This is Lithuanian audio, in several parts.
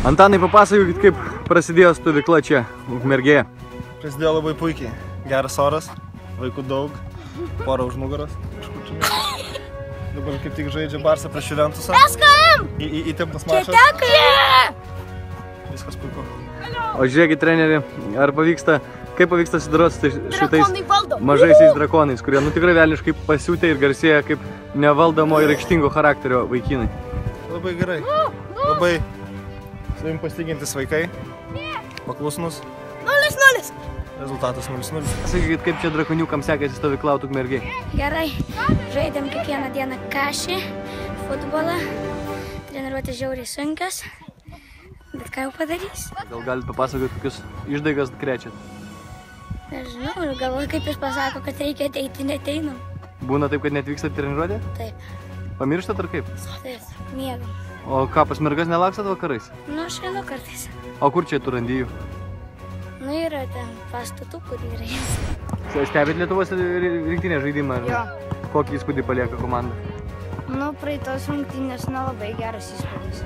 Antanai, papasakokit, kaip prasidėjo stovykla čia, Ukmergėje. Prasidėjo labai puikiai. Geras oras, vaikų daug, pora už nugaros. Dabar kaip tik žaidžia Barsa prieš Juventusą. Įtemptas mačas. Viskas puiku. O žiūrėkit, treneri, kaip pavyksta susidoroti su šitais mažaisiais drakonais, kurie tikrai velniškai pasiūtė ir garsėja kaip nevaldomo ir aikštingo charakterio vaikinai. Labai gerai. Labai savim pasitikintis vaikai. Paklusnus. 0-0. Rezultatas 0-0. Sakykit, kaip čia drakoniukams sekėsi stovyklauti Ukmergėje? Gerai. Žaidėm kiekvieną dieną kašį, futbolą. Treniruotės žiauriai sunkios. Bet ką jau padarys? Gal galite papasakoti, kokius išdaigas krečiat? Nežinau, galvoju, kaip jis pasako, kad reikia ateiti, neteinam. Būna taip, kad netvykstat treniruotę? Taip. Pamirštat ar kaip? Taip, miegam. O ką, pas mergas nelakstat vakarais? Nu, aš einu kartais. O kur čia tu randi jų? Nu, yra ten pastatų, kur yra. Stebit Lietuvos rinktinės žaidimą? Jo. Kokį įspūdį palieka komanda? Nu, praeitos rungtynės nelabai geras įspūdis.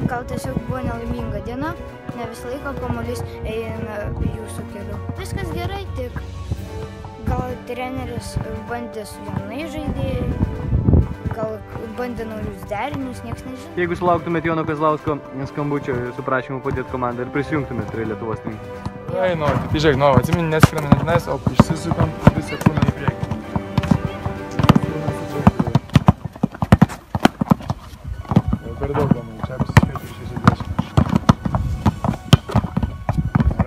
Gal tiesiog buvo nelaiminga diena, ne visą laiką kamuolys eina jūsų keliu. Viskas gerai, tik gal treneris bandė su jaunais žaidėjai, gal bandė naujus derinius, nieks nežino. Jeigu sulauktumėt Jono Kazlausko skambučio su prašymu padėti komandą ir prisijungtumėt prie Lietuvos rinktinės? Tai žiūrėk, atsimeni, neskriename nežinais, o išsisukam 2 sekundę į priekį.